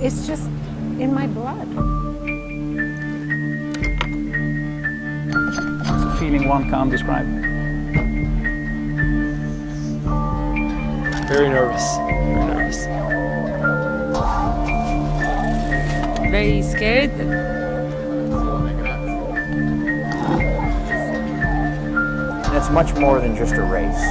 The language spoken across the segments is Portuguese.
It's just in my blood. It's a feeling one can't describe. Very nervous. Very nervous. Very scared. It's much more than just a race.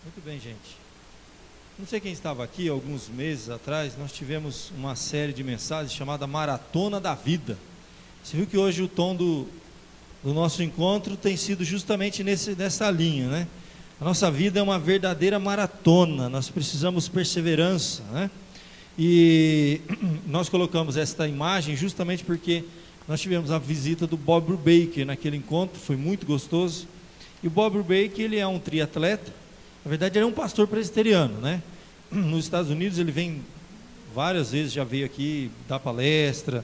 Muito bem, gente. Não sei quem estava aqui, alguns meses atrás, nós tivemos uma série de mensagens chamada Maratona da Vida. Você viu que hoje o tom do nosso encontro tem sido justamente nessa linha, né? A nossa vida é uma verdadeira maratona, nós precisamos perseverança, né? E nós colocamos esta imagem justamente porque nós tivemos a visita do Bob Brubaker naquele encontro, foi muito gostoso. E o Bob Brubaker, ele é um triatleta, na verdade ele é um pastor presbiteriano, né? Nos Estados Unidos ele vem várias vezes, já veio aqui dar palestra,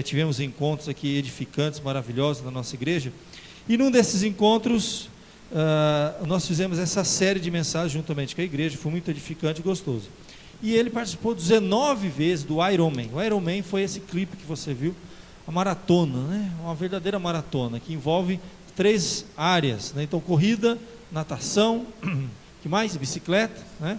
tivemos encontros aqui edificantes, maravilhosos na nossa igreja. E num desses encontros, nós fizemos essa série de mensagens juntamente com a igreja, foi muito edificante e gostoso. E ele participou 19 vezes do Ironman. O Ironman foi esse clipe que você viu, a maratona, né? Uma verdadeira maratona, que envolve 3 áreas, né? Então, corrida, natação, que mais? Bicicleta, né?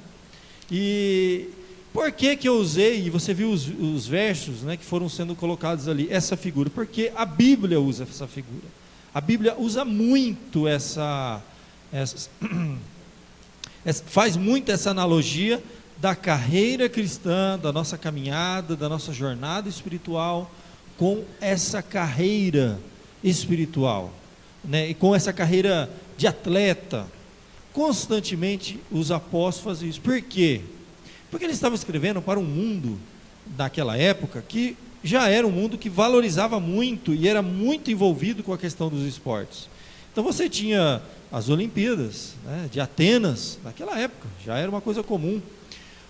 E por que eu usei, e você viu os versos, né, que foram sendo colocados ali, essa figura? Porque a Bíblia usa essa figura. A Bíblia usa muito faz muito essa analogia da carreira cristã, da nossa caminhada, da nossa jornada espiritual, com essa carreira espiritual, né? E com essa carreira de atleta. Constantemente os apóstolos faziam isso. Por quê? Porque eles estavam escrevendo para um mundo daquela época que já era um mundo que valorizava muito e era muito envolvido com a questão dos esportes. Então você tinha as Olimpíadas, né, de Atenas, naquela época, já era uma coisa comum.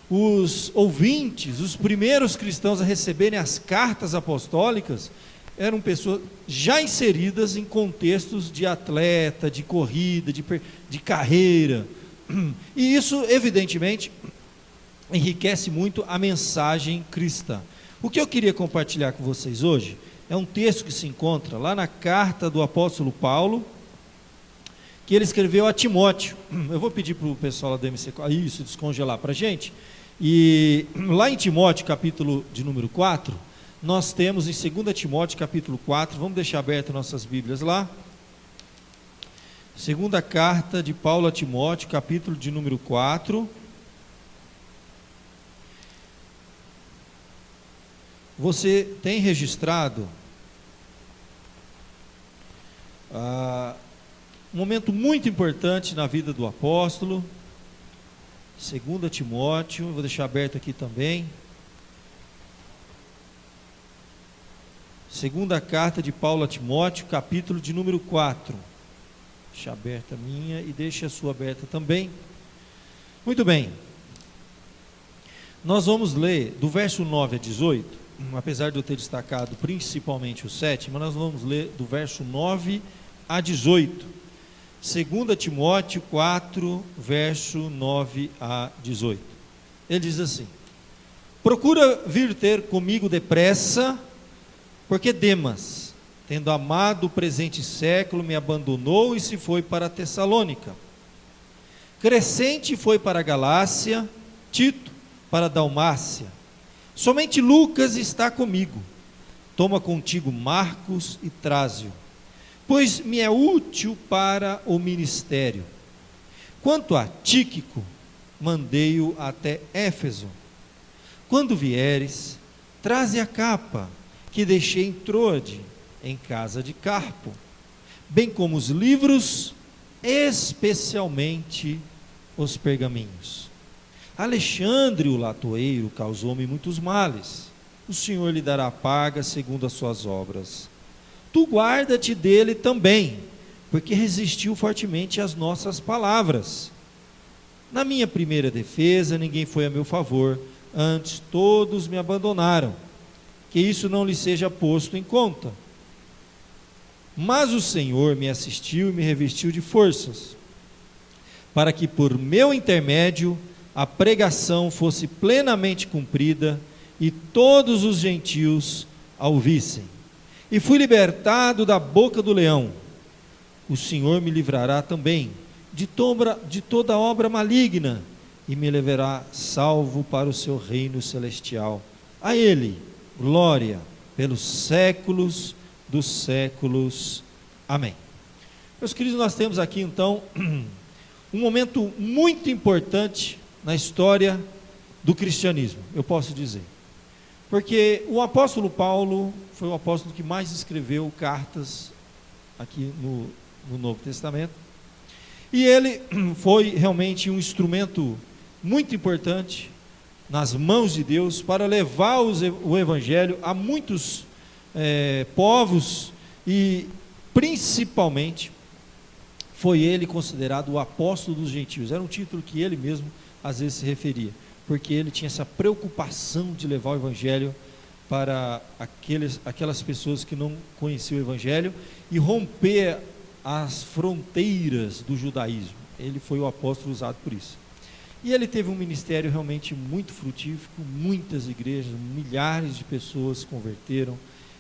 Os ouvintes, os primeiros cristãos a receberem as cartas apostólicas, eram pessoas já inseridas em contextos de atleta, de corrida, de carreira. E isso, evidentemente, enriquece muito a mensagem cristã. O que eu queria compartilhar com vocês hoje é um texto que se encontra lá na carta do apóstolo Paulo, que ele escreveu a Timóteo. Eu vou pedir para o pessoal lá do MC isso descongelar para a gente. E lá em Timóteo, capítulo de número 4, nós temos em 2 Timóteo, capítulo 4, vamos deixar abertas nossas Bíblias lá. Segunda carta de Paulo a Timóteo, capítulo de número 4. Você tem registrado um momento muito importante na vida do apóstolo. 2 Timóteo, vou deixar aberto aqui também. Segunda carta de Paulo a Timóteo, capítulo de número 4. Deixa aberta a minha e deixa a sua aberta também. Muito bem. Nós vamos ler do verso 9 a 18. Apesar de eu ter destacado principalmente o 7, mas nós vamos ler do verso 9 a 18. 2 Timóteo 4, verso 9 a 18. Ele diz assim: procura vir ter comigo depressa, porque Demas, tendo amado o presente século, me abandonou e se foi para Tessalônica. Crescente foi para a Galácia, Tito para a Dalmácia. Somente Lucas está comigo. Toma contigo Marcos e traze-o, pois me é útil para o ministério. Quanto a Tíquico, mandei-o até Éfeso. Quando vieres, traze a capa que deixei em Troade, em casa de Carpo, bem como os livros, especialmente os pergaminhos. Alexandre, o latoeiro, causou-me muitos males. O Senhor lhe dará paga segundo as suas obras. Tu guarda-te dele também, porque resistiu fortemente às nossas palavras. Na minha primeira defesa, ninguém foi a meu favor, antes todos me abandonaram. Que isso não lhe seja posto em conta. Mas o Senhor me assistiu e me revestiu de forças, para que por meu intermédio a pregação fosse plenamente cumprida e todos os gentios a ouvissem. E fui libertado da boca do leão. O Senhor me livrará também de toda obra maligna e me levará salvo para o seu reino celestial. A Ele, glória pelos séculos dos séculos. Amém. Meus queridos, nós temos aqui então um momento muito importante na história do cristianismo, eu posso dizer. Porque o apóstolo Paulo foi o apóstolo que mais escreveu cartas aqui no Novo Testamento. E ele foi realmente um instrumento muito importante nas mãos de Deus para levar o evangelho a muitos povos, e principalmente foi ele considerado o apóstolo dos gentios. Era um título que ele mesmo às vezes se referia, porque ele tinha essa preocupação de levar o evangelho para aquelas pessoas que não conheciam o evangelho e romper as fronteiras do judaísmo. Ele foi o apóstolo usado por isso. E ele teve um ministério realmente muito frutífero, muitas igrejas, milhares de pessoas se converteram,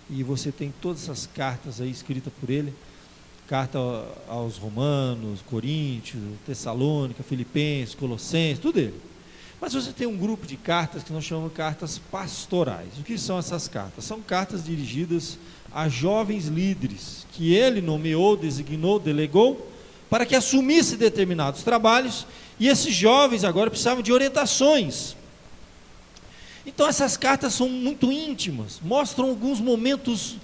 e você tem todas essas cartas aí escritas por ele, carta aos Romanos, Coríntios, Tessalônica, Filipenses, Colossenses, tudo ele. Mas você tem um grupo de cartas que nós chamamos de cartas pastorais. O que são essas cartas? São cartas dirigidas a jovens líderes, que ele nomeou, designou, delegou, para que assumisse determinados trabalhos, e esses jovens agora precisavam de orientações. Então essas cartas são muito íntimas, mostram alguns momentos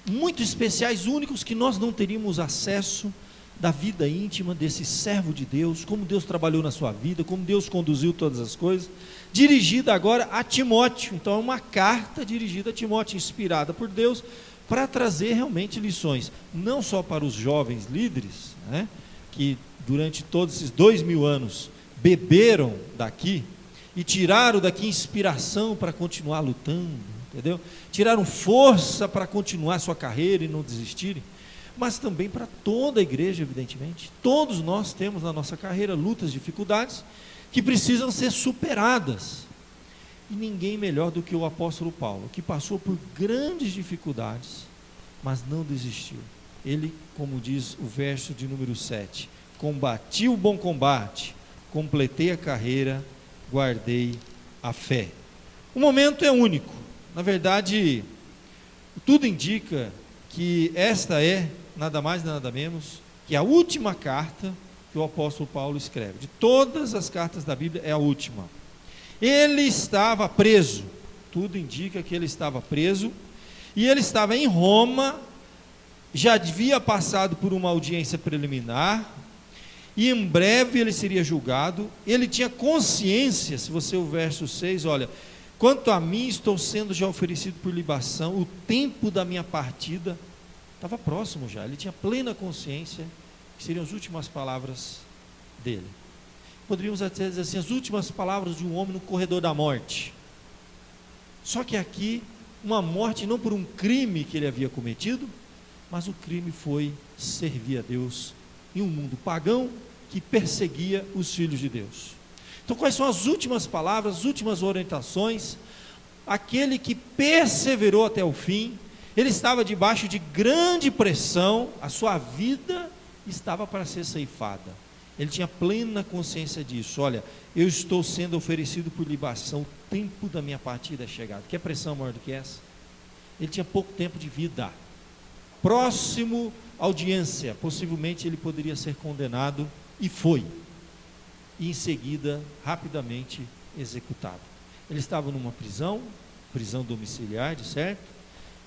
muito especiais, únicos, que nós não teríamos acesso, da vida íntima desse servo de Deus, como Deus trabalhou na sua vida, como Deus conduziu todas as coisas, dirigida agora a Timóteo. Então é uma carta dirigida a Timóteo, inspirada por Deus, para trazer realmente lições, não só para os jovens líderes, né, que durante todos esses 2000 anos beberam daqui, e tiraram daqui inspiração para continuar lutando, entendeu? Tiraram força para continuar sua carreira e não desistirem, mas também para toda a igreja, evidentemente. Todos nós temos na nossa carreira lutas, dificuldades, que precisam ser superadas. E ninguém melhor do que o apóstolo Paulo, que passou por grandes dificuldades, mas não desistiu. Ele, como diz o verso de número 7, combati o bom combate, completei a carreira, guardei a fé. O momento é único. Na verdade, tudo indica que esta é, nada mais nada menos, que a última carta que o apóstolo Paulo escreve. De todas as cartas da Bíblia, é a última. Ele estava preso, tudo indica que ele estava preso, e ele estava em Roma, já havia passado por uma audiência preliminar, e em breve ele seria julgado. Ele tinha consciência, se você o verso 6, olha, quanto a mim estou sendo já oferecido por libação, o tempo da minha partida estava próximo já, ele tinha plena consciência, que seriam as últimas palavras dele. Poderíamos até dizer assim, as últimas palavras de um homem no corredor da morte. Só que aqui, uma morte não por um crime que ele havia cometido, mas o crime foi servir a Deus em um mundo pagão que perseguia os filhos de Deus. Então, quais são as últimas palavras, as últimas orientações? Aquele que perseverou até o fim, ele estava debaixo de grande pressão, a sua vida estava para ser ceifada. Ele tinha plena consciência disso. Olha, eu estou sendo oferecido por libação, o tempo da minha partida é chegado. Quer pressão maior do que essa? Ele tinha pouco tempo de vida. Próximo audiência, possivelmente ele poderia ser condenado, e foi. E em seguida, rapidamente executado. Ele estava numa prisão domiciliar, de certo?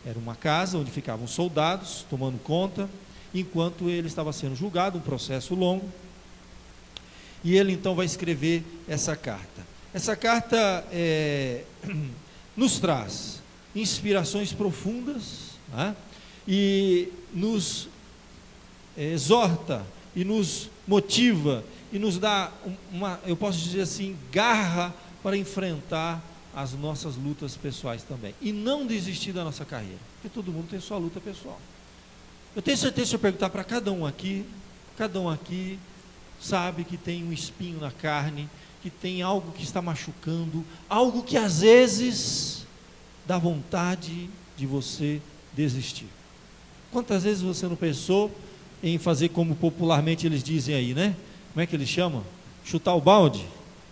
Era uma casa onde ficavam soldados, tomando conta, enquanto ele estava sendo julgado, um processo longo. E ele então vai escrever essa carta. Essa carta nos traz inspirações profundas, né? E nos exorta, e nos motiva, e nos dá eu posso dizer assim, garra para enfrentar as nossas lutas pessoais também. E não desistir da nossa carreira, porque todo mundo tem sua luta pessoal. Eu tenho certeza, se eu perguntar para cada um aqui sabe que tem um espinho na carne, que tem algo que está machucando, algo que às vezes dá vontade de você desistir. Quantas vezes você não pensou em fazer como popularmente eles dizem aí, né? Como é que eles chamam? Chutar o balde?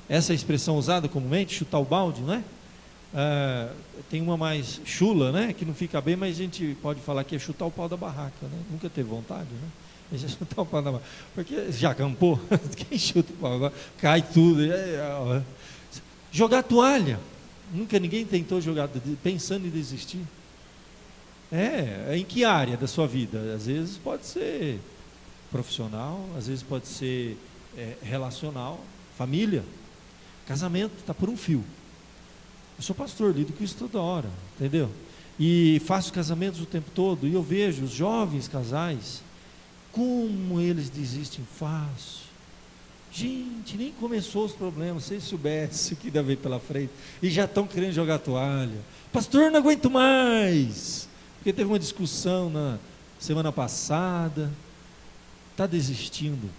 Essa é a expressão usada comumente, chutar o balde, não é? Tem uma mais chula, né? Que não fica bem, mas a gente pode falar que é chutar o pau da barraca, né? Nunca teve vontade, né? Deixa chutar o pau da barraca. Porque já acampou? Quem chuta o pau da barraca? Cai tudo. Jogar toalha. Nunca ninguém tentou jogar, pensando em desistir. Em que área da sua vida? Às vezes pode ser profissional, às vezes pode ser relacional, família, casamento, está por um fio. Eu sou pastor, lido com isso toda hora, entendeu? E faço casamentos o tempo todo, e eu vejo os jovens casais, como eles desistem fácil. Gente, nem começou os problemas, se soubesse o que deve vir pela frente, e já estão querendo jogar toalha. Pastor, não aguento mais, porque teve uma discussão na semana passada, está desistindo.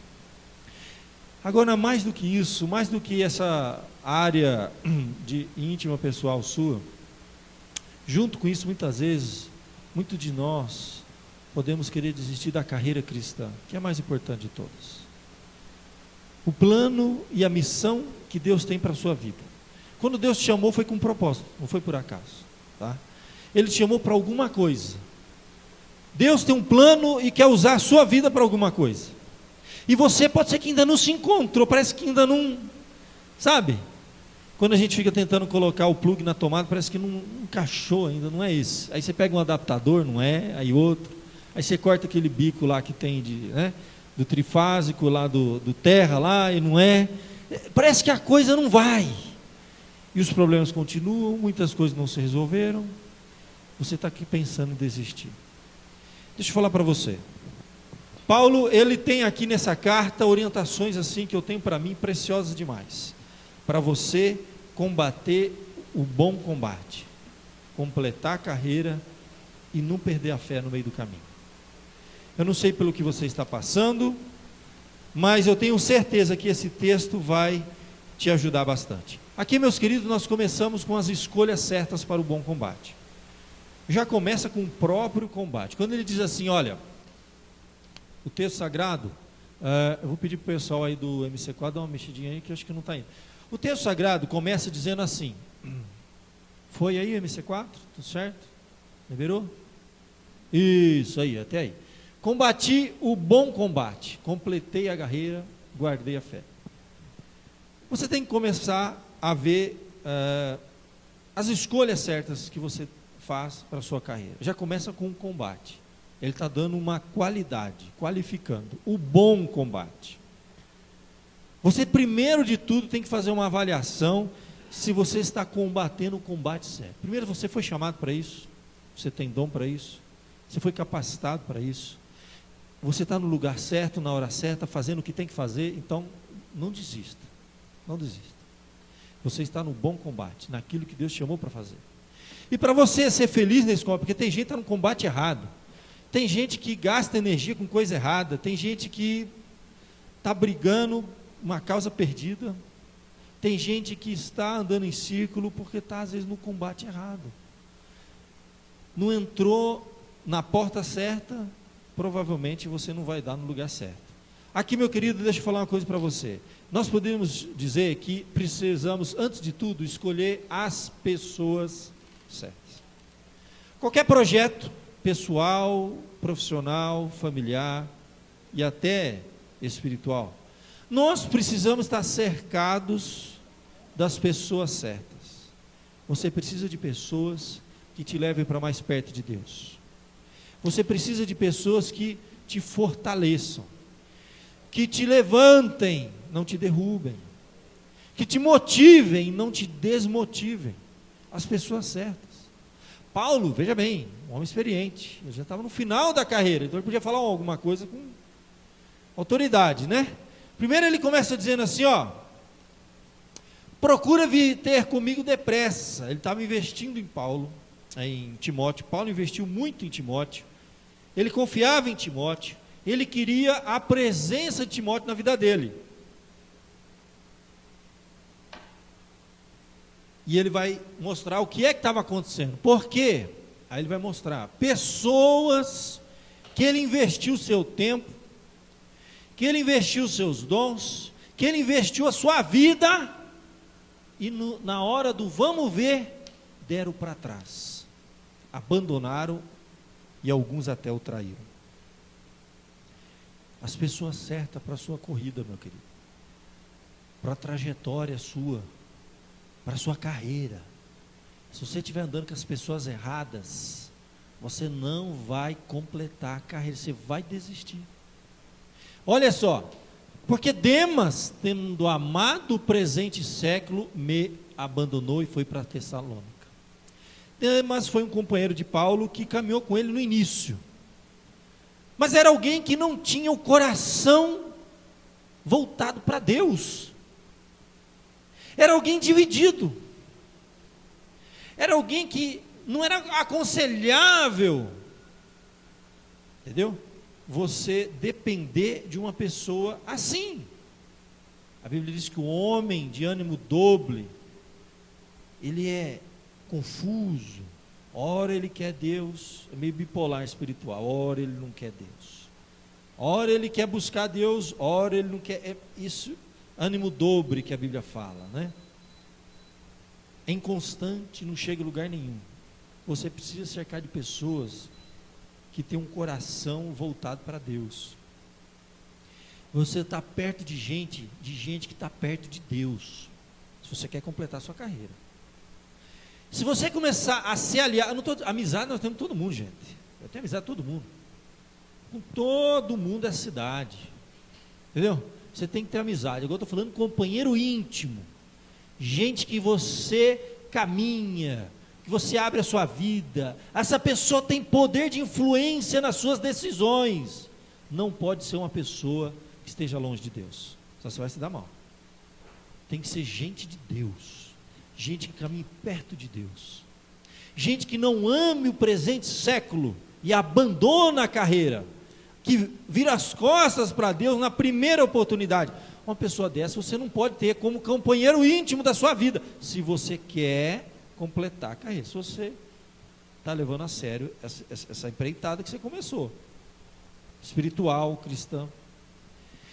Agora, mais do que isso, mais do que essa área de íntima pessoal sua, junto com isso, muitas vezes, muito de nós podemos querer desistir da carreira cristã, que é a mais importante de todas. O plano e a missão que Deus tem para a sua vida. Quando Deus te chamou, foi com um propósito, não foi por acaso, tá? Ele te chamou para alguma coisa. Deus tem um plano e quer usar a sua vida para alguma coisa. E você pode ser que ainda não se encontrou, parece que ainda não, sabe? Quando a gente fica tentando colocar o plug na tomada, parece que não encaixou ainda, não é esse. Aí você pega um adaptador, não é, aí outro. Aí você corta aquele bico lá que tem do trifásico, lá do terra, lá, e não é. Parece que a coisa não vai. E os problemas continuam, muitas coisas não se resolveram. Você está aqui pensando em desistir. Deixa eu falar para você. Paulo, ele tem aqui nessa carta orientações assim que eu tenho para mim preciosas demais. Para você combater o bom combate, completar a carreira e não perder a fé no meio do caminho. Eu não sei pelo que você está passando, mas eu tenho certeza que esse texto vai te ajudar bastante. Aqui, meus queridos, nós começamos com as escolhas certas para o bom combate. Já começa com o próprio combate. Quando ele diz assim, olha, o texto sagrado, eu vou pedir para o pessoal aí do MC4 dar uma mexidinha aí, que eu acho que não está indo. O texto sagrado começa dizendo assim, foi aí o MC4? Tudo certo? Liberou? Isso aí, até aí. Combati o bom combate, completei a carreira, guardei a fé. Você tem que começar a ver as escolhas certas que você faz para a sua carreira. Já começa com o combate. Ele está dando uma qualidade, qualificando o bom combate. Você, primeiro de tudo, tem que fazer uma avaliação se você está combatendo o combate certo. Primeiro, você foi chamado para isso, você tem dom para isso, você foi capacitado para isso, você está no lugar certo, na hora certa, fazendo o que tem que fazer, então não desista, não desista. Você está no bom combate, naquilo que Deus te chamou para fazer. E para você ser feliz nesse combate, porque tem gente que está no combate errado, tem gente que gasta energia com coisa errada, tem gente que está brigando uma causa perdida, tem gente que está andando em círculo porque está às vezes no combate errado, não entrou na porta certa, provavelmente você não vai dar no lugar certo. Aqui, meu querido, deixa eu falar uma coisa para você. Nós podemos dizer que precisamos, antes de tudo, escolher as pessoas certas. Qualquer projeto pessoal, profissional, familiar e até espiritual, nós precisamos estar cercados das pessoas certas. Você precisa de pessoas que te levem para mais perto de Deus. Você precisa de pessoas que te fortaleçam, que te levantem, não te derrubem, que te motivem, não te desmotivem. As pessoas certas. Paulo, veja bem, um homem experiente, ele já estava no final da carreira, então ele podia falar alguma coisa com autoridade, né? Primeiro ele começa dizendo assim, ó, procura vir ter comigo depressa. Ele estava investindo em Paulo, em Timóteo. Paulo investiu muito em Timóteo, ele confiava em Timóteo, ele queria a presença de Timóteo na vida dele. E ele vai mostrar o que é que estava acontecendo. Por quê? Aí ele vai mostrar pessoas que ele investiu o seu tempo, que ele investiu os seus dons, que ele investiu a sua vida, e na hora do vamos ver, deram para trás, abandonaram, e alguns até o traíram. As pessoas certas para a sua corrida, meu querido, para a trajetória sua, para a sua carreira. Se você estiver andando com as pessoas erradas, você não vai completar a carreira, você vai desistir. Olha só, porque Demas, tendo amado o presente século, me abandonou e foi para Tessalônica. Demas foi um companheiro de Paulo que caminhou com ele no início, mas era alguém que não tinha o coração voltado para Deus, era alguém dividido, era alguém que não era aconselhável, entendeu? Você depender de uma pessoa assim. A Bíblia diz que o homem de ânimo doble, ele é confuso, ora ele quer Deus, é meio bipolar espiritual, ora ele não quer Deus, ora ele quer buscar Deus, ora ele não quer, é isso, ânimo dobre que a Bíblia fala, né? É inconstante, não chega a lugar nenhum. Você precisa cercar de pessoas que tem um coração voltado para Deus. Você está perto de gente que está perto de Deus, se você quer completar a sua carreira. Se você começar a se aliar, amizade nós temos todo mundo, gente. Eu tenho amizade com todo mundo, com todo mundo da cidade, entendeu? Você tem que ter amizade. Agora eu estou falando companheiro íntimo, gente que você caminha, que você abre a sua vida. Essa pessoa tem poder de influência nas suas decisões. Não pode ser uma pessoa que esteja longe de Deus, só você vai se dar mal. Tem que ser gente de Deus, gente que caminhe perto de Deus, gente que não ame o presente século e abandona a carreira, que vira as costas para Deus na primeira oportunidade. uma pessoa dessa você não pode ter como companheiro íntimo da sua vida, se você quer completar a carreira, se você está levando a sério essa empreitada que você começou, espiritual, cristã.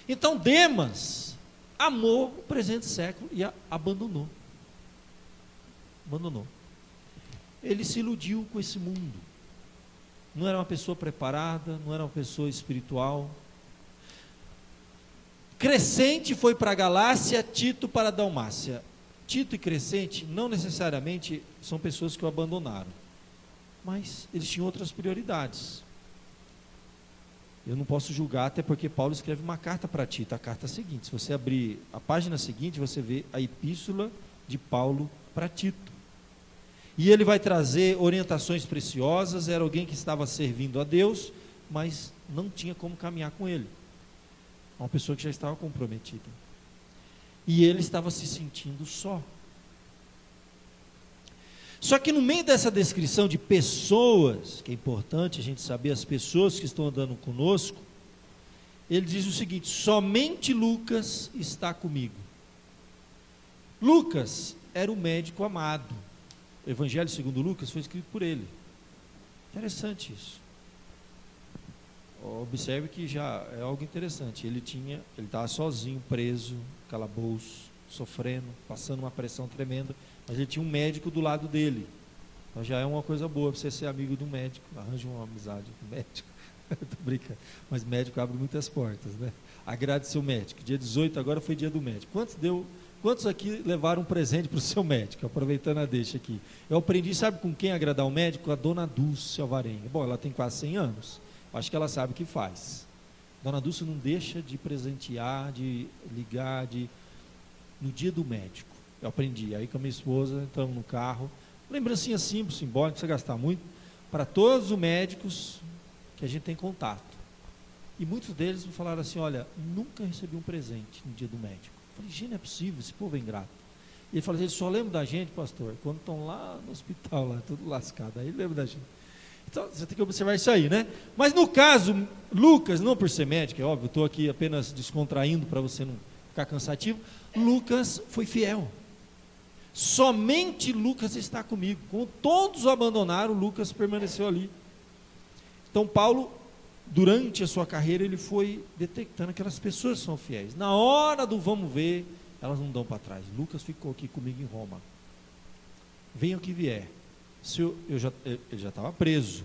Então Demas amou o presente século e abandonou. Ele se iludiu com esse mundo. Não era uma pessoa preparada, não era uma pessoa espiritual. Crescente foi para a Galácia, Tito para a Dalmácia. Tito e Crescente não necessariamente são pessoas que o abandonaram, mas eles tinham outras prioridades. Eu não posso julgar, até porque Paulo escreve uma carta para Tito, a carta seguinte. Se você abrir a página seguinte, você vê a epístola de Paulo para Tito. E ele vai trazer orientações preciosas. Era alguém que estava servindo a Deus, mas não tinha como caminhar com ele. Uma pessoa que já estava comprometida. E ele estava se sentindo só. Só que no meio dessa descrição de pessoas, que é importante a gente saber as pessoas que estão andando conosco, ele diz o seguinte: somente Lucas está comigo. Lucas era o médico amado. O Evangelho segundo Lucas foi escrito por ele. Interessante isso. Observe que já é algo interessante. Ele estava sozinho, preso, calabouço, sofrendo, passando uma pressão tremenda, mas ele tinha um médico do lado dele. Então já é uma coisa boa para você ser amigo de um médico. Arranje uma amizade com o médico. Tô brincando. Mas médico abre muitas portas, né? Agrade seu médico. Dia 18 agora foi dia do médico. Quantos aqui levaram um presente para o seu médico? Aproveitando a deixa aqui. Eu aprendi, sabe com quem agradar o médico? A dona Dulce Alvarenga. Bom, ela tem quase 100 anos. Acho que ela sabe o que faz. Dona Dulce não deixa de presentear, de ligar, no dia do médico. Eu aprendi. Aí com a minha esposa, entramos no carro. Lembrancinha simples, simbólica, não precisa gastar muito. Para todos os médicos que a gente tem contato. E muitos deles me falaram assim: olha, nunca recebi um presente no dia do médico. Eu falei: gente, não é possível, esse povo é ingrato. E ele falou: eles só lembram da gente, pastor, quando estão lá no hospital, lá, tudo lascado. Aí lembra da gente. Então, você tem que observar isso aí, né? Mas no caso, Lucas, não por ser médico, é óbvio, eu estou aqui apenas descontraindo para você não ficar cansativo. Lucas foi fiel. Somente Lucas está comigo. Como todos o abandonaram, Lucas permaneceu ali. Então Paulo, durante a sua carreira, ele foi detectando aquelas pessoas que são fiéis. Na hora do vamos ver, elas não dão para trás. Lucas ficou aqui comigo em Roma. Venha o que vier. Ele já estava preso.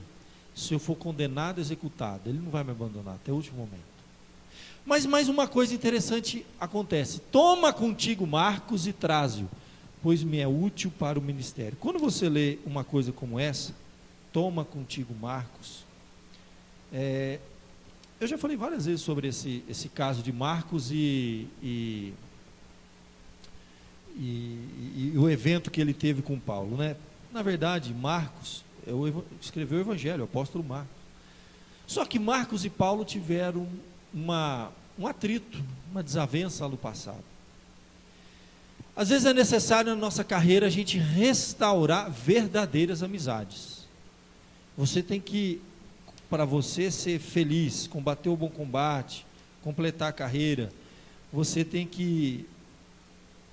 Se eu for condenado, executado, ele não vai me abandonar até o último momento. Mas mais uma coisa interessante acontece: toma contigo Marcos e traze-o, pois me é útil para o ministério. Quando você lê uma coisa como essa, toma contigo Marcos, eu já falei várias vezes sobre esse caso de Marcos e o evento que ele teve com Paulo, né? Na verdade, Marcos escreveu o Evangelho, o apóstolo Marcos. Só que Marcos e Paulo tiveram um atrito, uma desavença lá no passado. Às vezes é necessário na nossa carreira a gente restaurar verdadeiras amizades. Você tem que, para você ser feliz, combater o bom combate, completar a carreira, você tem que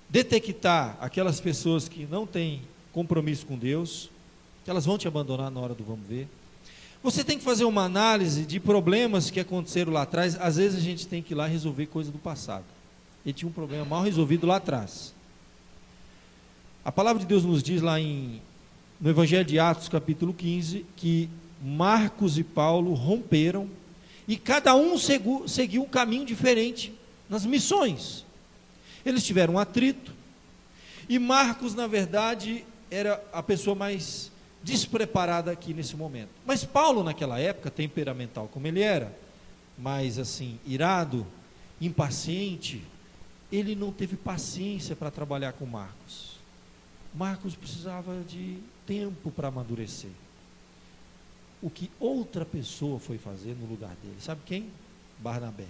detectar aquelas pessoas que não têm compromisso com Deus, que elas vão te abandonar na hora do vamos ver. Você tem que fazer uma análise de problemas que aconteceram lá atrás. Às vezes a gente tem que ir lá resolver coisa do passado. Ele tinha um problema mal resolvido lá atrás. A palavra de Deus nos diz lá no Evangelho de Atos, capítulo 15, que Marcos e Paulo romperam e cada um seguiu um caminho diferente nas missões. Eles tiveram um atrito e Marcos, na verdade, era a pessoa mais despreparada aqui nesse momento. Mas Paulo, naquela época, temperamental como ele era, mais assim, irado, impaciente, ele não teve paciência para trabalhar com Marcos. Marcos precisava de tempo para amadurecer. O que outra pessoa foi fazer no lugar dele, sabe quem? Barnabé.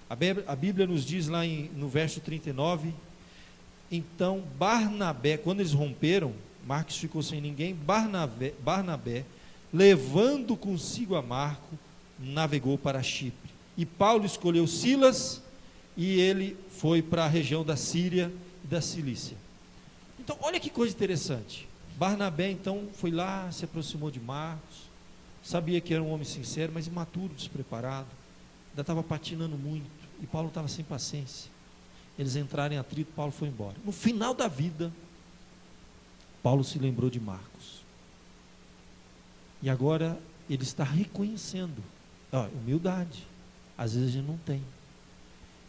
A Bíblia nos diz lá no verso 39, então Barnabé, quando eles romperam, Marcos ficou sem ninguém, Barnabé, levando consigo a Marco, navegou para Chipre. E Paulo escolheu Silas e ele foi para a região da Síria e da Cilícia. Então, olha que coisa interessante. Barnabé, então, foi lá, se aproximou de Marcos, sabia que era um homem sincero, mas imaturo, despreparado, ainda estava patinando muito, e Paulo estava sem paciência. Eles entraram em atrito, Paulo foi embora. No final da vida, Paulo se lembrou de Marcos. E agora ele está reconhecendo, humildade, às vezes a gente não tem.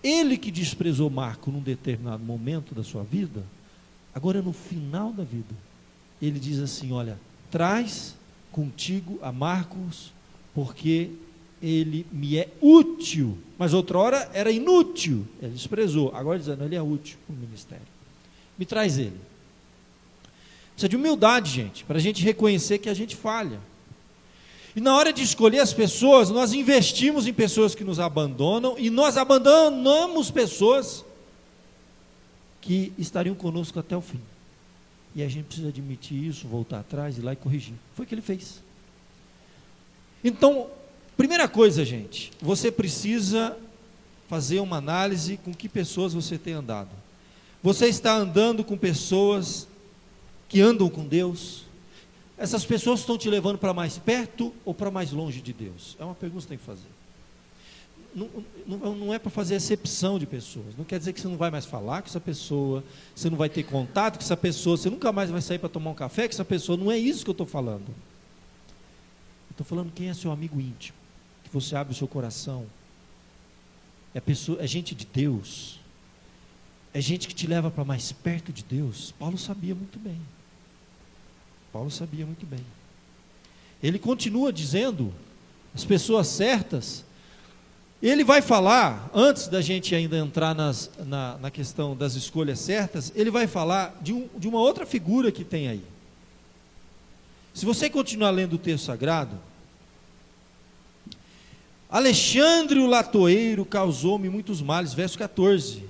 Ele que desprezou Marcos num determinado momento da sua vida, agora no final da vida, ele diz assim: olha, traz contigo a Marcos, porque ele me é útil. Mas outra hora era inútil, ele desprezou, agora dizendo, ele é útil para o ministério. Me traz ele. Precisa de humildade, gente, para a gente reconhecer que a gente falha. E na hora de escolher as pessoas, nós investimos em pessoas que nos abandonam, e nós abandonamos pessoas que estariam conosco até o fim. E a gente precisa admitir isso, voltar atrás, ir lá e corrigir. Foi o que ele fez. Então, primeira coisa, gente, você precisa fazer uma análise com que pessoas você tem andado. Você está andando com pessoas que andam com Deus? Essas pessoas estão te levando para mais perto ou para mais longe de Deus? É uma pergunta que você tem que fazer. Não é para fazer acepção de pessoas. Não quer dizer que você não vai mais falar com essa pessoa, você não vai ter contato com essa pessoa, você nunca mais vai sair para tomar um café com essa pessoa. Não é isso que eu estou falando. Eu estou falando quem é seu amigo íntimo, que você abre o seu coração. É gente de Deus. É gente que te leva para mais perto de Deus. Paulo sabia muito bem. Ele continua dizendo, as pessoas certas. Ele vai falar, antes da gente ainda entrar na questão das escolhas certas, ele vai falar de uma outra figura que tem aí. Se você continuar lendo o texto sagrado, Alexandre o latoeiro causou-me muitos males, verso 14,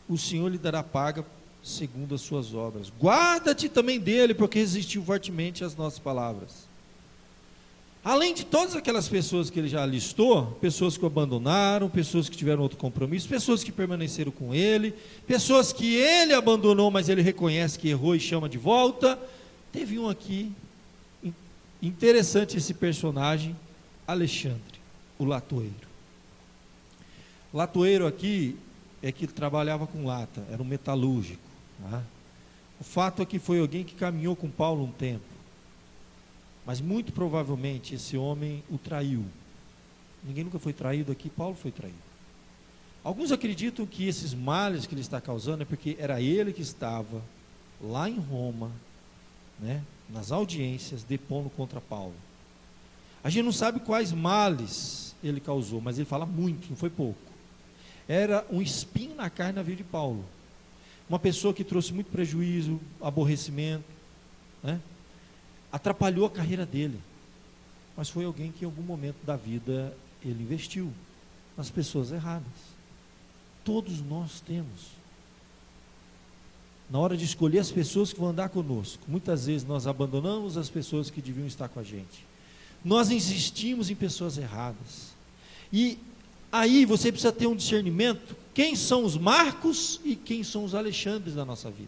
o Senhor lhe dará paga segundo as suas obras. Guarda-te também dele, porque resistiu fortemente às nossas palavras. Além de todas aquelas pessoas que ele já listou, pessoas que o abandonaram, pessoas que tiveram outro compromisso, pessoas que permaneceram com ele, pessoas que ele abandonou, mas ele reconhece que errou e chama de volta, teve um aqui, interessante esse personagem, Alexandre, o latoeiro. O latoeiro aqui é que trabalhava com lata, era um metalúrgico. Tá? O fato é que foi alguém que caminhou com Paulo um tempo, mas muito provavelmente esse homem o traiu. Ninguém nunca foi traído aqui, Paulo foi traído. Alguns acreditam que esses males que ele está causando é porque era ele que estava lá em Roma, né, nas audiências, depondo contra Paulo. A gente não sabe quais males ele causou, mas ele fala muito, não foi pouco. Era um espinho na carne na vida de Paulo. Uma pessoa que trouxe muito prejuízo, aborrecimento, né? Atrapalhou a carreira dele. Mas foi alguém que em algum momento da vida ele investiu nas pessoas erradas. Todos nós temos. Na hora de escolher as pessoas que vão andar conosco, muitas vezes nós abandonamos as pessoas que deviam estar com a gente. Nós insistimos em pessoas erradas. E aí você precisa ter um discernimento, quem são os Marcos e quem são os Alexandres da nossa vida.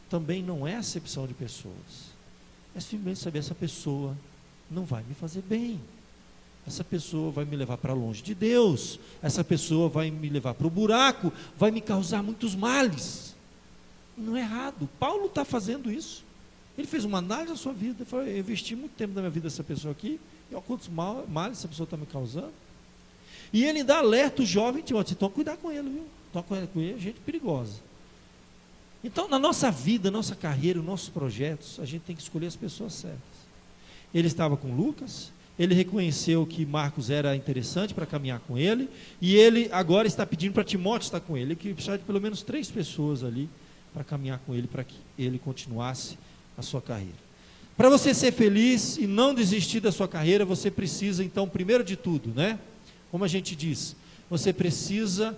Também não é acepção de pessoas, é simplesmente saber, essa pessoa não vai me fazer bem, essa pessoa vai me levar para longe de Deus, essa pessoa vai me levar para o buraco, vai me causar muitos males. Não é errado, Paulo está fazendo isso. Ele fez uma análise da sua vida, falou, eu investi muito tempo da minha vida nessa pessoa aqui, e olha quantos males essa pessoa está me causando. E ele ainda alerta o jovem Timóteo, então cuidar com ele, viu? Toma com ele, gente perigosa. Então, na nossa vida, nossa carreira, os nossos projetos, a gente tem que escolher as pessoas certas. Ele estava com Lucas, ele reconheceu que Marcos era interessante para caminhar com ele, e ele agora está pedindo para Timóteo estar com ele, que precisava de pelo menos 3 pessoas ali, para caminhar com ele, para que ele continuasse a sua carreira. Para você ser feliz e não desistir da sua carreira, você precisa, então, primeiro de tudo, né? Como a gente diz, você precisa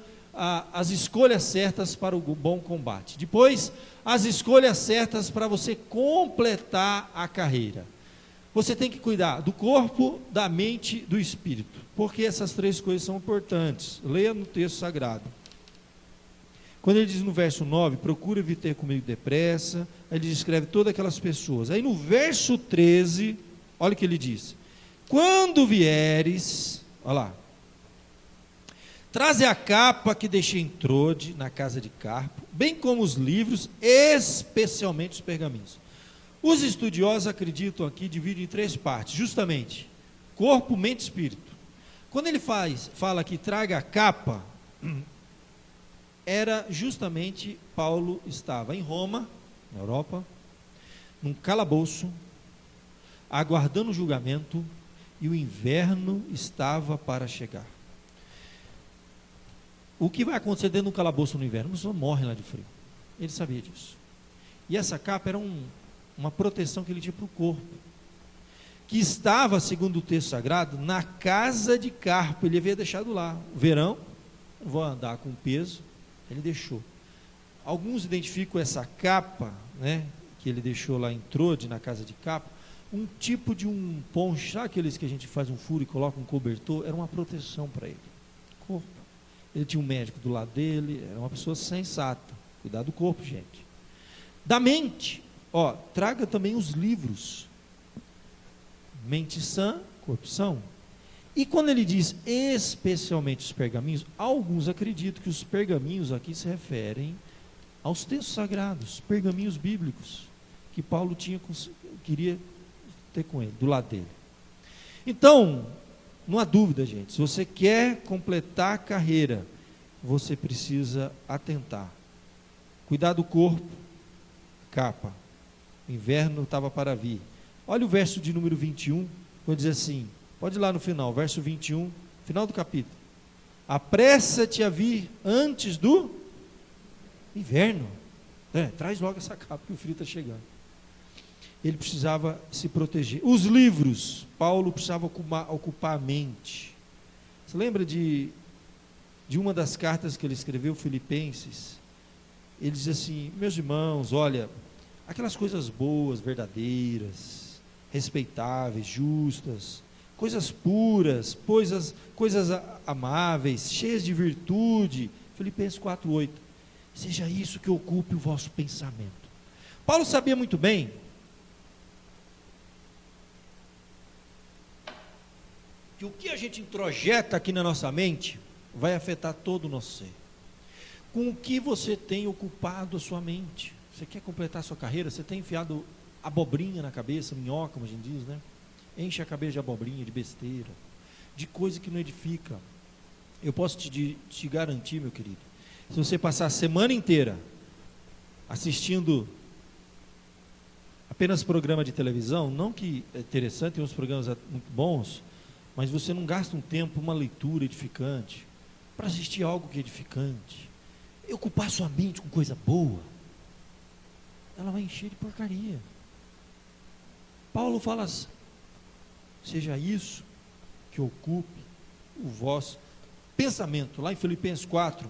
as escolhas certas para o bom combate. Depois, as escolhas certas para você completar a carreira. Você tem que cuidar do corpo, da mente, do espírito, porque essas três coisas são importantes. Leia no texto sagrado. Quando ele diz no verso 9, procura vir ter comigo depressa, aí ele descreve todas aquelas pessoas. Aí no verso 13, olha o que ele diz: quando vieres, olha lá, traze a capa que deixei em Trode, na casa de Carpo, bem como os livros, especialmente os pergaminhos. Os estudiosos acreditam aqui, dividem em três partes, justamente, corpo, mente e espírito. Quando ele fala que traga a capa, era justamente, Paulo estava em Roma, na Europa, num calabouço, aguardando o julgamento, e o inverno estava para chegar. O que vai acontecer dentro do calabouço no inverno? As pessoas morrem lá de frio. Ele sabia disso. E essa capa era uma proteção que ele tinha para o corpo, que estava, segundo o texto sagrado, na casa de Carpo. Ele havia deixado lá. O verão, vou andar com peso, ele deixou. Alguns identificam essa capa, né, que ele deixou lá em Trode, na casa de Carpo, um tipo de um poncho, sabe aqueles que a gente faz um furo e coloca um cobertor? Era uma proteção para ele, corpo. Ele tinha um médico do lado dele, era uma pessoa sensata. Cuidar do corpo, gente. Da mente, traga também os livros. Mente sã, corpo são. E quando ele diz especialmente os pergaminhos, alguns acreditam que os pergaminhos aqui se referem aos textos sagrados, pergaminhos bíblicos, que Paulo queria ter com ele, do lado dele. Então, não há dúvida, gente, se você quer completar a carreira, você precisa atentar. Cuidar do corpo, capa. O inverno estava para vir. Olha o verso de número 21, quando diz assim, pode ir lá no final, verso 21, final do capítulo. Apressa-te a vir antes do inverno. Traz logo essa capa, que o frio está chegando. Ele precisava se proteger. Os livros, Paulo precisava ocupar a mente. Você lembra de uma das cartas que ele escreveu, Filipenses? Ele diz assim, meus irmãos, olha, aquelas coisas boas, verdadeiras, respeitáveis, justas, coisas puras, coisas amáveis, cheias de virtude. Filipenses 4:8. Seja isso que ocupe o vosso pensamento. Paulo sabia muito bem que o que a gente introjeta aqui na nossa mente vai afetar todo o nosso ser. Com o que você tem ocupado a sua mente? Você quer completar a sua carreira? Você tem enfiado abobrinha na cabeça, minhoca, como a gente diz, né? Enche a cabeça de abobrinha, de besteira, de coisa que não edifica. Eu posso te garantir, meu querido, se você passar a semana inteira assistindo apenas programa de televisão, não que é interessante, tem uns programas muito bons, mas você não gasta um tempo, uma leitura edificante, para assistir algo que é edificante, e ocupar sua mente com coisa boa, ela vai encher de porcaria. Paulo fala assim, seja isso que ocupe o vosso pensamento, lá em Filipenses 4,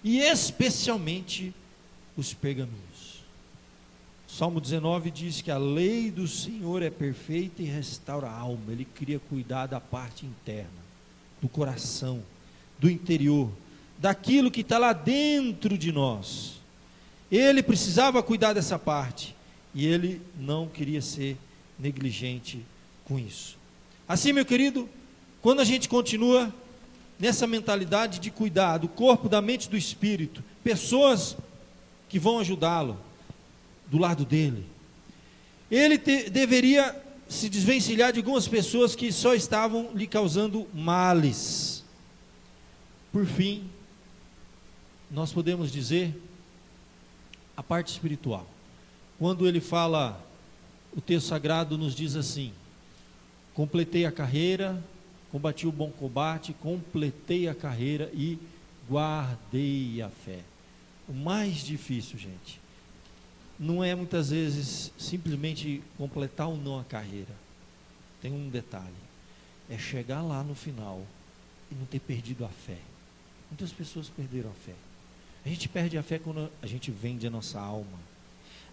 e especialmente os pergaminhos. Salmo 19 diz que a lei do Senhor é perfeita e restaura a alma. Ele queria cuidar da parte interna, do coração, do interior, daquilo que está lá dentro de nós. Ele precisava cuidar dessa parte, e ele não queria ser negligente com isso. Assim, meu querido, quando a gente continua nessa mentalidade de cuidar do corpo, da mente e do espírito, pessoas que vão ajudá-lo, do lado dele, ele deveria se desvencilhar de algumas pessoas que só estavam lhe causando males. Por fim, nós podemos dizer a parte espiritual. Quando ele fala, o texto sagrado nos diz assim: completei a carreira, combati o bom combate, completei a carreira e guardei a fé. O mais difícil, gente, não é muitas vezes simplesmente completar ou não a carreira. Tem um detalhe, é chegar lá no final e não ter perdido a fé. Muitas pessoas perderam a fé. A gente perde a fé quando a gente vende a nossa alma.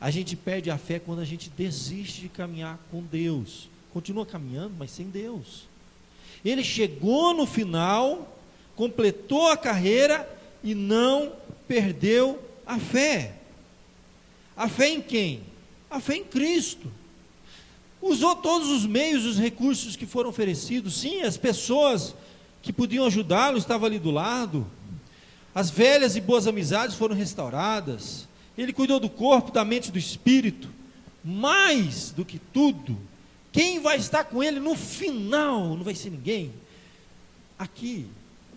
A gente perde a fé quando a gente desiste de caminhar com Deus. Continua caminhando, mas sem Deus. Ele chegou no final, completou a carreira e não perdeu a fé. A fé em quem? A fé em Cristo. Usou todos os meios, os recursos que foram oferecidos. Sim, as pessoas que podiam ajudá-lo estavam ali do lado. As velhas e boas amizades foram restauradas. Ele cuidou do corpo, da mente e do espírito. Mais do que tudo, quem vai estar com ele no final não vai ser ninguém. Aqui,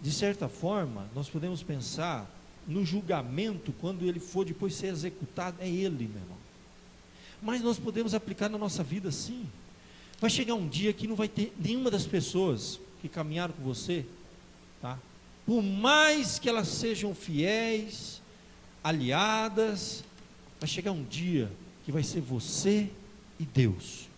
de certa forma, nós podemos pensar no julgamento, quando ele for depois ser executado, é ele, meu irmão. Mas nós podemos aplicar na nossa vida sim. Vai chegar um dia que não vai ter nenhuma das pessoas que caminharam com você, tá? Por mais que elas sejam fiéis, aliadas, vai chegar um dia que vai ser você e Deus.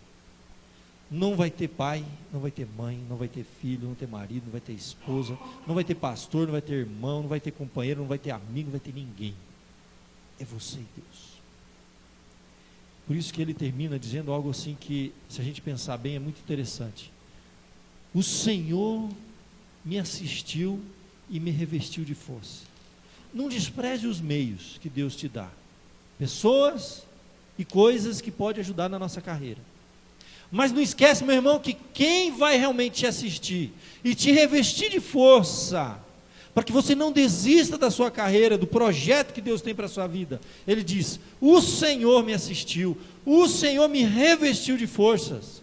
Não vai ter pai, não vai ter mãe, não vai ter filho, não vai ter marido, não vai ter esposa, não vai ter pastor, não vai ter irmão, não vai ter companheiro, não vai ter amigo, não vai ter ninguém. É você e Deus. Por isso que ele termina dizendo algo assim que, se a gente pensar bem, é muito interessante. O Senhor me assistiu e me revestiu de força. Não despreze os meios que Deus te dá, pessoas e coisas que podem ajudar na nossa carreira. Mas não esquece, meu irmão, que quem vai realmente te assistir e te revestir de força, para que você não desista da sua carreira, do projeto que Deus tem para a sua vida, ele diz: o Senhor me assistiu, o Senhor me revestiu de forças,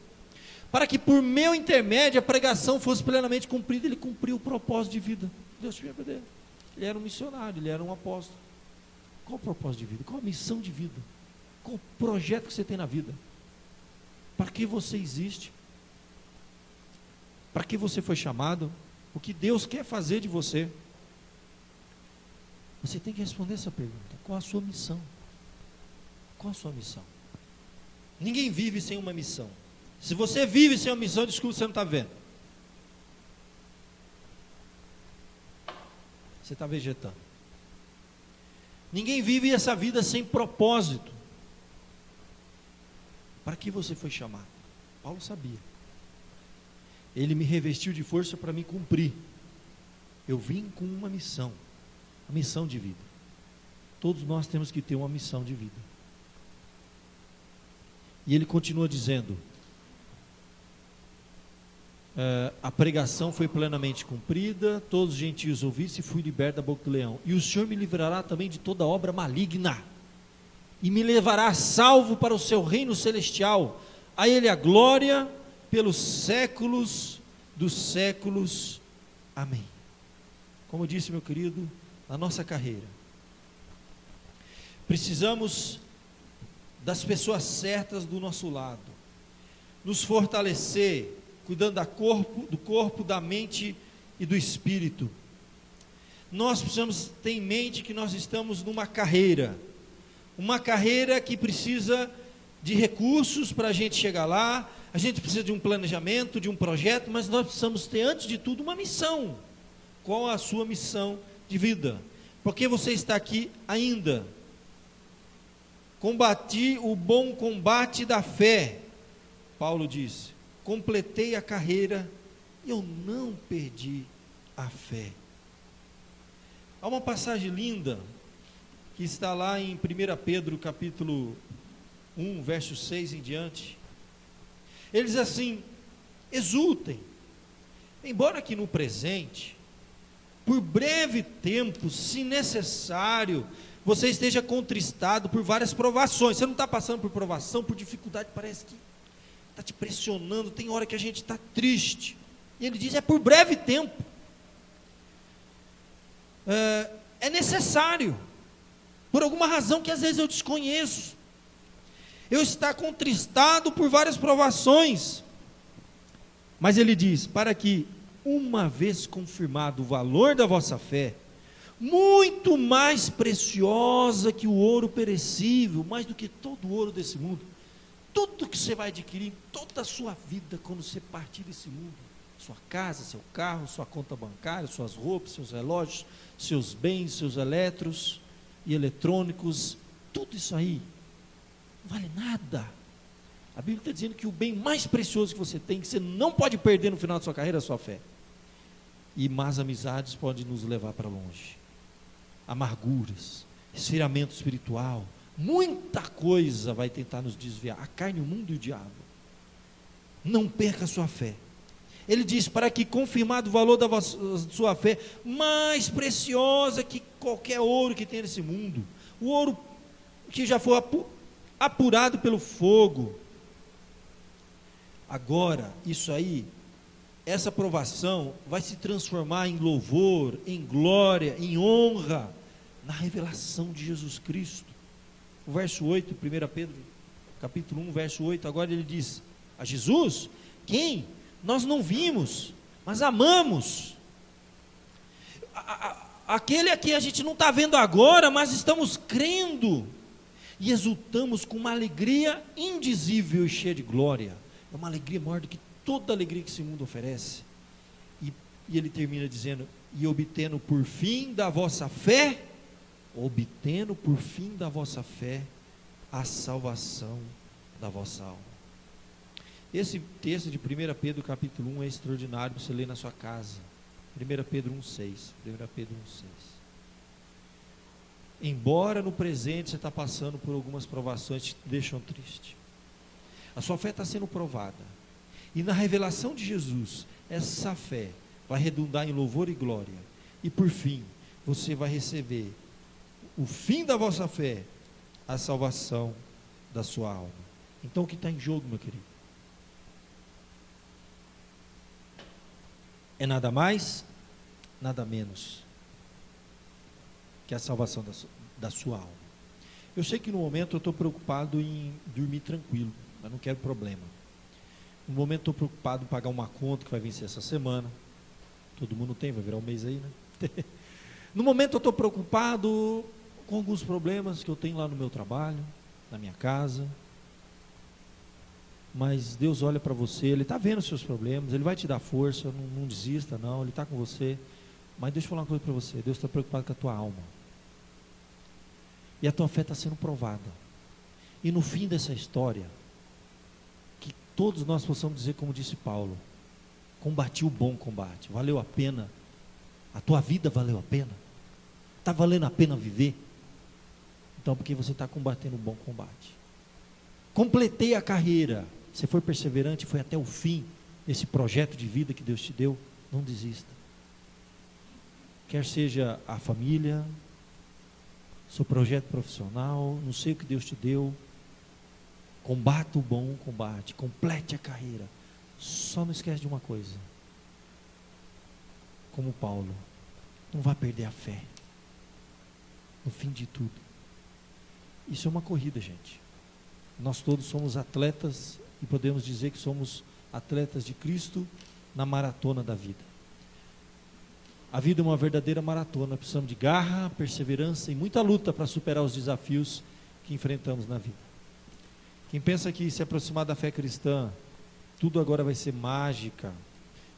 para que por meu intermédio a pregação fosse plenamente cumprida. Ele cumpriu o propósito de vida que Deus tinha para ele. Ele era um missionário, ele era um apóstolo. Qual o propósito de vida? Qual a missão de vida? Qual o projeto que você tem na vida? Para que você existe? Para que você foi chamado? O que Deus quer fazer de você? Você tem que responder essa pergunta. Qual a sua missão? Qual a sua missão? Ninguém vive sem uma missão. Se você vive sem uma missão, desculpa, você não está vendo. Você está vegetando. Ninguém vive essa vida sem propósito. Para que você foi chamado? Paulo sabia. Ele me revestiu de força para me cumprir. Eu vim com uma missão de vida. Todos nós temos que ter uma missão de vida. E ele continua dizendo: a pregação foi plenamente cumprida, todos os gentios ouvissem e fui liberto da boca do leão. E o Senhor me livrará também de toda obra maligna, e me levará salvo para o seu reino celestial. A ele a glória pelos séculos dos séculos. Amém. Como disse meu querido, na nossa carreira, precisamos das pessoas certas do nosso lado, nos fortalecer, cuidando do corpo, da mente e do espírito. Nós precisamos ter em mente que nós estamos numa carreira, uma carreira que precisa de recursos para a gente chegar lá. A gente precisa de um planejamento, de um projeto, mas nós precisamos ter, antes de tudo, uma missão. Qual a sua missão de vida? Porque você está aqui ainda. Combati o bom combate da fé, Paulo disse. Completei a carreira e eu não perdi a fé. Há uma passagem linda que está lá em 1 Pedro capítulo 1, verso 6 em diante. Ele diz assim: exultem, embora que no presente, por breve tempo, se necessário, você esteja contristado por várias provações. Você não está passando por provação, por dificuldade, parece que está te pressionando, tem hora que a gente está triste, e ele diz: é por breve tempo, é necessário, por alguma razão que às vezes eu desconheço, eu estar contristado por várias provações, mas ele diz: para que, uma vez confirmado o valor da vossa fé, muito mais preciosa que o ouro perecível, mais do que todo o ouro desse mundo, tudo que você vai adquirir, toda a sua vida, quando você partir desse mundo, sua casa, seu carro, sua conta bancária, suas roupas, seus relógios, seus bens, seus eletros e eletrônicos, tudo isso aí Não vale nada. A Bíblia está dizendo que o bem mais precioso que você tem, que você não pode perder no final da sua carreira, é a sua fé. E más amizades podem nos levar para longe. Amarguras, esfriamento espiritual, muita coisa vai tentar nos desviar. A carne, o mundo e o diabo. Não perca a sua fé. Ele diz, para que confirmado o valor da sua fé, mais preciosa que qualquer ouro que tem nesse mundo, o ouro que já foi apurado pelo fogo. Agora, isso aí, essa provação vai se transformar em louvor, em glória, em honra, na revelação de Jesus Cristo. O verso 8, 1 Pedro, capítulo 1, verso 8, agora ele diz, a Jesus, quem nós não vimos, mas amamos, aquele a quem a gente não está vendo agora, mas estamos crendo, e exultamos com uma alegria indizível e cheia de glória. É uma alegria maior do que toda a alegria que esse mundo oferece. E ele termina dizendo, e obtendo por fim da vossa fé, a salvação da vossa alma. Esse texto de 1 Pedro capítulo 1 é extraordinário, você lê na sua casa. 1 Pedro 1,6. 1 Pedro 1,6. Embora no presente você está passando por algumas provações que te deixam triste, a sua fé está sendo provada. E na revelação de Jesus, essa fé vai redundar em louvor e glória. E por fim, você vai receber o fim da vossa fé, a salvação da sua alma. Então o que está em jogo, meu querido? É nada mais, nada menos que a salvação da sua alma. Eu sei que no momento eu estou preocupado em dormir tranquilo, mas não quero problema. No momento estou preocupado em pagar uma conta que vai vencer essa semana. Todo mundo tem, vai virar um mês aí, né? No momento eu estou preocupado com alguns problemas que eu tenho lá no meu trabalho, na minha casa. Mas Deus olha para você, Ele está vendo os seus problemas, Ele vai te dar força, não desista não, Ele está com você. Mas deixa eu falar uma coisa para você, Deus está preocupado com a tua alma. E a tua fé está sendo provada. E no fim dessa história, que todos nós possamos dizer como disse Paulo, combati o bom combate, valeu a pena, a tua vida valeu a pena, está valendo a pena viver? Então porque você está combatendo o bom combate. Completei a carreira, você foi perseverante, foi até o fim desse projeto de vida que Deus te deu, não desista. Quer seja a família, seu projeto profissional, não sei o que Deus te deu, combata o bom combate, complete a carreira. Só não esquece de uma coisa, como Paulo, não vá perder a fé, no fim de tudo. Isso é uma corrida, gente. Nós todos somos atletas e podemos dizer que somos atletas de Cristo na maratona da vida. A vida é uma verdadeira maratona, precisamos de garra, perseverança e muita luta para superar os desafios que enfrentamos na vida. Quem pensa que se aproximar da fé cristã, tudo agora vai ser mágica,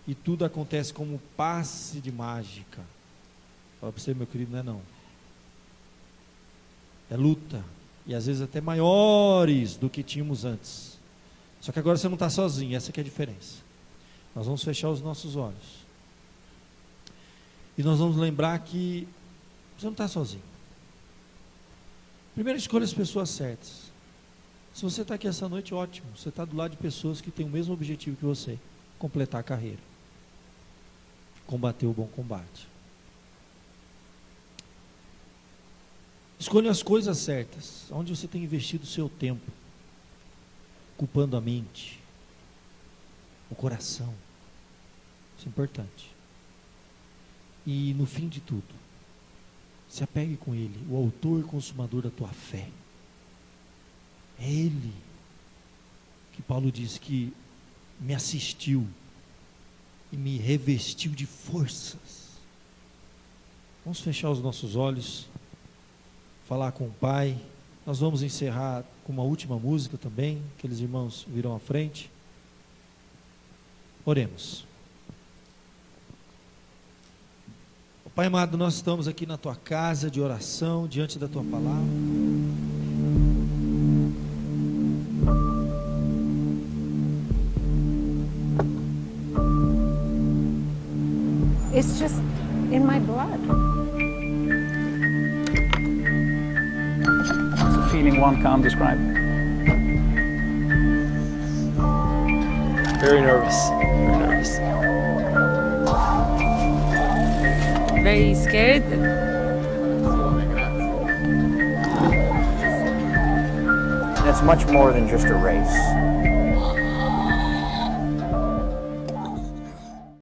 e tudo acontece como passe de mágica, fala para você, meu querido, não é não. É luta, e às vezes até maiores do que tínhamos antes. Só que agora você não está sozinho, essa que é a diferença. Nós vamos fechar os nossos olhos. E nós vamos lembrar que você não está sozinho. Primeiro, escolha as pessoas certas. Se você está aqui essa noite, ótimo. Você está do lado de pessoas que têm o mesmo objetivo que você. Completar a carreira. Combater o bom combate. Escolha as coisas certas. Onde você tem investido o seu tempo. Ocupando a mente. O coração. Isso é importante. E no fim de tudo, se apegue com Ele, o autor e consumador da tua fé. É Ele que Paulo diz que me assistiu e me revestiu de forças. Vamos fechar os nossos olhos, falar com o Pai. Nós vamos encerrar com uma última música também, aqueles irmãos virão à frente. Oremos. Pai amado, nós estamos aqui na Tua casa de oração, diante da Tua palavra. It's just in my blood. It's a feeling one can't describe. Very nervous. Very nervous. Very scared. And it's much more than just a race.